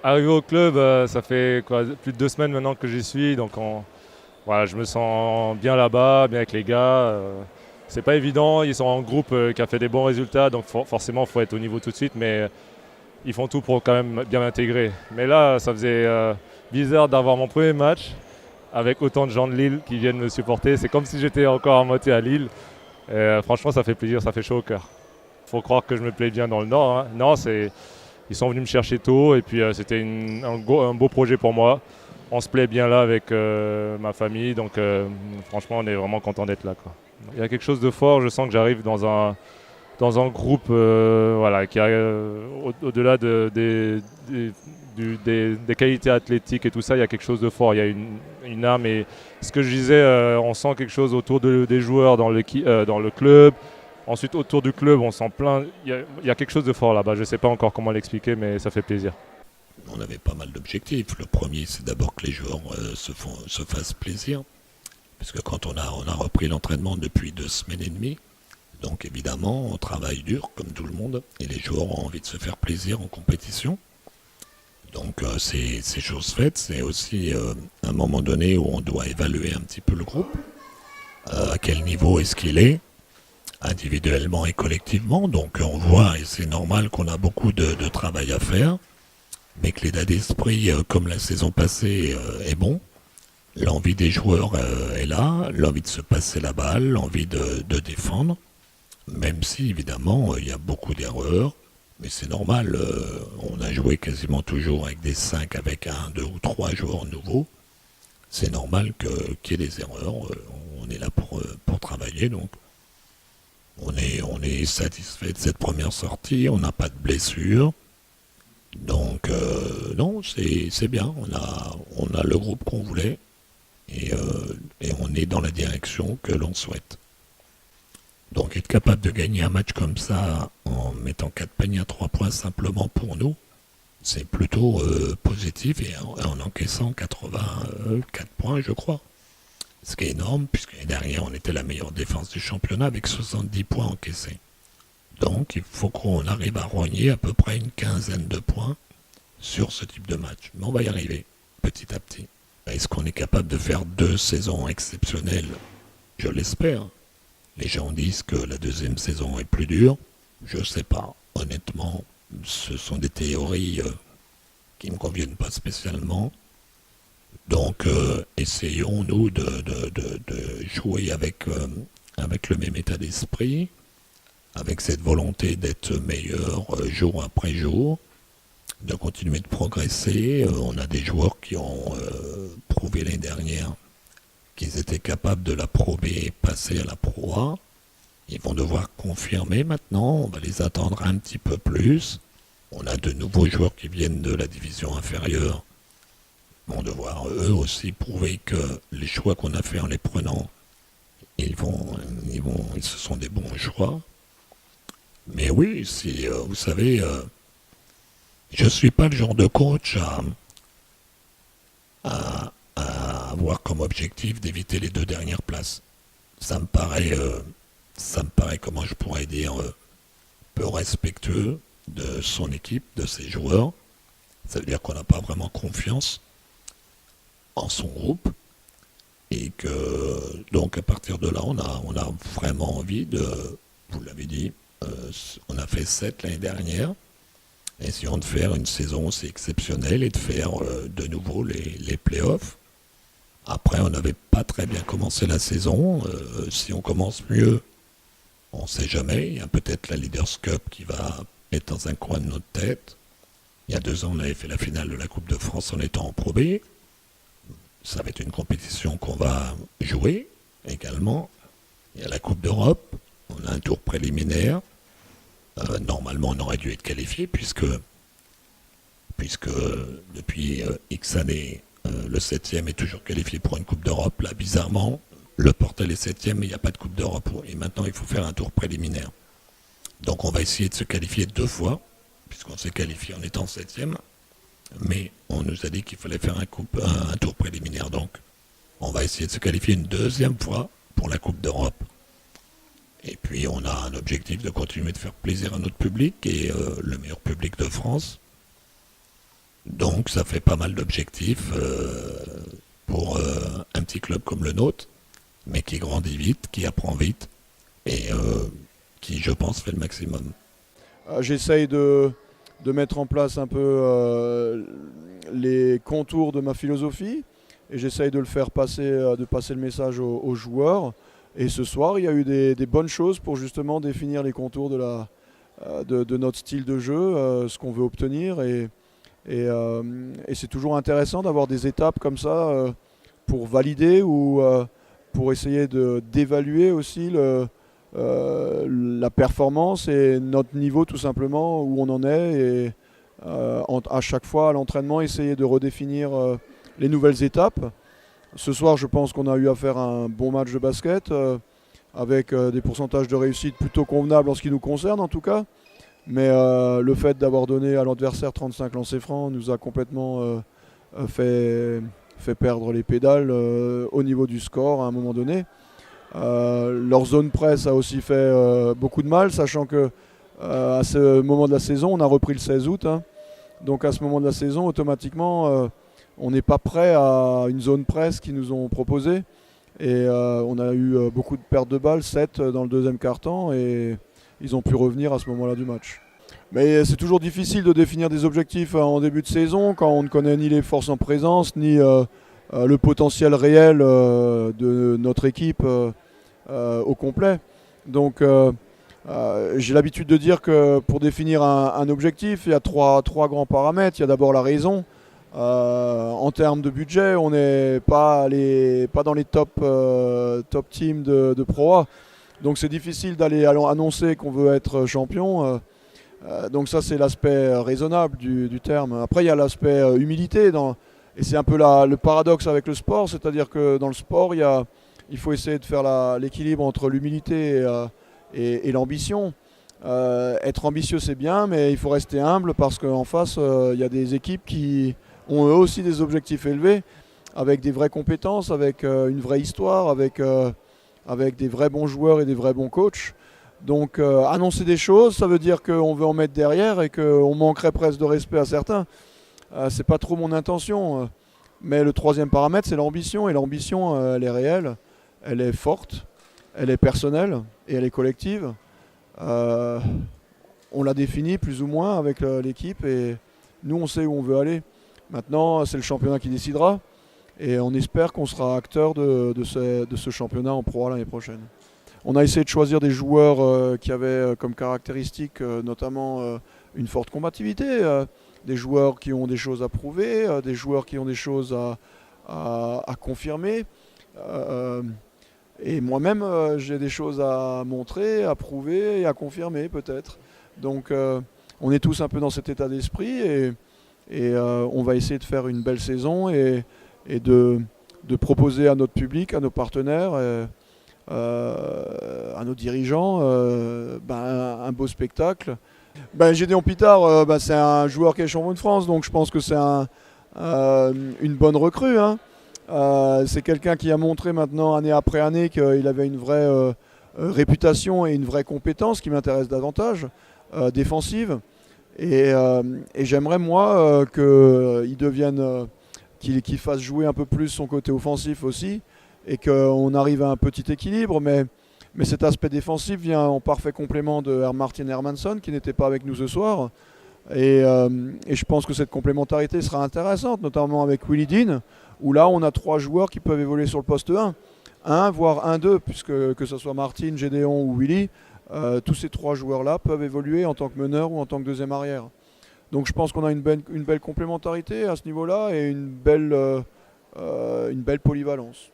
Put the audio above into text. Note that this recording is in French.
Arrivé au club, ça fait quoi, plus de 2 semaines maintenant que j'y suis, donc voilà, je me sens bien là-bas, bien avec les gars. C'est pas évident, ils sont en groupe qui a fait des bons résultats, donc forcément il faut être au niveau tout de suite, mais ils font tout pour quand même bien m'intégrer. Mais là, ça faisait bizarre d'avoir mon premier match avec autant de gens de Lille qui viennent me supporter. C'est comme si j'étais encore à moitié à Lille. Et, franchement, ça fait plaisir, ça fait chaud au cœur. Faut croire que je me plais bien dans le Nord, hein. Non, ils sont venus me chercher tôt et puis c'était un beau projet pour moi. On se plaît bien là avec ma famille, donc franchement, on est vraiment content d'être là, quoi. Il y a quelque chose de fort, je sens que j'arrive dans un groupe voilà, qui a au-delà des qualités athlétiques et tout ça, il y a quelque chose de fort, il y a une âme. Et ce que je disais, on sent quelque chose autour des joueurs dans le club. Ensuite, autour du club, on sent plein. Il y a quelque chose de fort là-bas. Je ne sais pas encore comment l'expliquer, mais ça fait plaisir. On avait pas mal d'objectifs. Le premier, c'est d'abord que les joueurs se fassent plaisir. Parce que quand on a repris l'entraînement depuis 2 semaines et demie, donc évidemment, on travaille dur, comme tout le monde, et les joueurs ont envie de se faire plaisir en compétition. Donc c'est chose faite. C'est aussi un moment donné où on doit évaluer un petit peu le groupe. À quel niveau est-ce qu'il est, individuellement et collectivement. Donc on voit, et c'est normal qu'on a beaucoup de travail à faire, mais que l'état d'esprit, comme la saison passée, est bon. L'envie des joueurs est là, l'envie de se passer la balle, l'envie de défendre, même si évidemment il y a beaucoup d'erreurs, mais c'est normal, on a joué quasiment toujours avec des 5, avec un, 2 ou 3 joueurs nouveaux. C'est normal qu'il y ait des erreurs, on est là pour travailler, donc on est satisfait de cette première sortie, on n'a pas de blessure. Donc non, c'est bien, on a le groupe qu'on voulait et on est dans la direction que l'on souhaite. Donc être capable de gagner un match comme ça en mettant 4 paniers à 3 points simplement pour nous, c'est plutôt positif et en encaissant 84 points je crois. Ce qui est énorme puisque derrière on était la meilleure défense du championnat avec 70 points encaissés. Donc il faut qu'on arrive à rogner à peu près une quinzaine de points sur ce type de match. Mais on va y arriver petit à petit. Est-ce qu'on est capable de faire 2 saisons exceptionnelles? Je l'espère. Les gens disent que la deuxième saison est plus dure. Je ne sais pas. Honnêtement, ce sont des théories qui ne me conviennent pas spécialement. Donc essayons, nous, de jouer avec le même état d'esprit, avec cette volonté d'être meilleur jour après jour, de continuer de progresser. On a des joueurs qui ont prouvé l'année dernière qu'ils étaient capables de la prouver et passer à la Pro A. Ils vont devoir confirmer maintenant, on va les attendre un petit peu plus. On a de nouveaux joueurs qui viennent de la division inférieure. Ils vont devoir eux aussi prouver que les choix qu'on a fait en les prenant, ce sont des bons choix. Mais oui, si vous savez, je ne suis pas le genre de coach à avoir comme objectif d'éviter les 2 dernières places. Ça me paraît, comment je pourrais dire, peu respectueux de son équipe, de ses joueurs. Ça veut dire qu'on n'a pas vraiment confiance en son groupe et que donc à partir de là, on a vraiment envie vous l'avez dit, on a fait 7 l'année dernière. Essayons de faire une saison aussi exceptionnelle et de faire de nouveau les playoffs. Après, on n'avait pas très bien commencé la saison. Si on commence mieux, on ne sait jamais. Il y a peut-être la Leaders Cup qui va être dans un coin de notre tête. Il y a 2 ans, on avait fait la finale de la Coupe de France en étant en Pro B. Ça va être une compétition qu'on va jouer également. Il y a la Coupe d'Europe. On a un tour préliminaire. Normalement, on aurait dû être qualifié puisque depuis X années, le 7e est toujours qualifié pour une Coupe d'Europe. Là, bizarrement, le Portel est 7e, mais il n'y a pas de Coupe d'Europe. Et maintenant, il faut faire un tour préliminaire. Donc, on va essayer de se qualifier 2 fois, puisqu'on s'est qualifié en étant 7e. Mais on nous a dit qu'il fallait faire un tour préliminaire. Donc, on va essayer de se qualifier une 2e fois pour la Coupe d'Europe. Et puis, on a un objectif de continuer de faire plaisir à notre public et le meilleur public de France. Donc, Donc ça fait pas mal d'objectifs pour un petit club comme le nôtre, mais qui grandit vite, qui apprend vite et qui, je pense, fait le maximum. J'essaye de mettre en place un peu les contours de ma philosophie et j'essaye de le faire passer, de passer le message aux joueurs. Et ce soir, il y a eu des bonnes choses pour justement définir les contours de notre style de jeu, ce qu'on veut obtenir. Et c'est toujours intéressant d'avoir des étapes comme ça pour valider ou pour essayer d'évaluer aussi la performance et notre niveau tout simplement, où on en est. Et à chaque fois à l'entraînement, essayer de redéfinir les nouvelles étapes. Ce soir, je pense qu'on a eu à faire un bon match de basket avec des pourcentages de réussite plutôt convenables en ce qui nous concerne en tout cas. Mais le fait d'avoir donné à l'adversaire 35 lancers francs nous a complètement fait perdre les pédales au niveau du score à un moment donné. Leur zone presse a aussi fait beaucoup de mal, sachant que à ce moment de la saison, on a repris le 16 août. Hein. Donc à ce moment de la saison, automatiquement, on n'est pas prêt à une zone presse qu'ils nous ont proposée. Et on a eu beaucoup de pertes de balles, 7 dans le deuxième quart-temps, et ils ont pu revenir à ce moment-là du match. Mais c'est toujours difficile de définir des objectifs en début de saison quand on ne connaît ni les forces en présence, ni le potentiel réel de notre équipe au complet. Donc j'ai l'habitude de dire que pour définir un objectif, il y a trois grands paramètres. Il y a d'abord la raison. En termes de budget, on n'est pas dans les top teams de Pro A. Donc c'est difficile d'aller annoncer qu'on veut être champion. Donc ça c'est l'aspect raisonnable du terme. Après il y a l'aspect humilité. Et c'est un peu le paradoxe avec le sport. C'est-à-dire que dans le sport, il faut essayer de faire l'équilibre entre l'humilité et l'ambition. Être ambitieux c'est bien, mais il faut rester humble parce qu'en face il y a des équipes qui ont eux aussi des objectifs élevés, avec des vraies compétences, avec une vraie histoire, avec des vrais bons joueurs et des vrais bons coachs. Donc annoncer des choses, ça veut dire qu'on veut en mettre derrière et qu'on manquerait presque de respect à certains. C'est pas trop mon intention. Mais le troisième paramètre, c'est l'ambition. Et l'ambition, elle est réelle, elle est forte, elle est personnelle et elle est collective. On l'a définie plus ou moins avec l'équipe et nous, on sait où on veut aller. Maintenant, c'est le championnat qui décidera. Et on espère qu'on sera acteur de ce championnat en Pro A l'année prochaine. On a essayé de choisir des joueurs qui avaient comme caractéristique notamment une forte combativité, des joueurs qui ont des choses à prouver, des joueurs qui ont des choses à confirmer. Et moi-même, j'ai des choses à montrer, à prouver et à confirmer peut-être. Donc on est tous un peu dans cet état d'esprit et on va essayer de faire une belle saison et de proposer à notre public, à nos partenaires, à nos dirigeants un beau spectacle. Gédéon Pitard, c'est un joueur qui est champion de France, donc je pense que c'est une bonne recrue. Hein. C'est quelqu'un qui a montré maintenant, année après année, qu'il avait une vraie réputation et une vraie compétence qui m'intéresse davantage, défensive. Et j'aimerais, moi, qu'il devienne, qu'il fasse jouer un peu plus son côté offensif aussi, et qu'on arrive à un petit équilibre. Mais cet aspect défensif vient en parfait complément de Martin Hermansson, qui n'était pas avec nous ce soir. Et je pense que cette complémentarité sera intéressante, notamment avec Willy Dean, où là, on a 3 joueurs qui peuvent évoluer sur le poste 1, voire 1-2, puisque que ce soit Martin, Gédéon ou Willy, tous ces 3 joueurs-là peuvent évoluer en tant que meneur ou en tant que deuxième arrière. Donc je pense qu'on a une belle complémentarité à ce niveau-là et une belle polyvalence.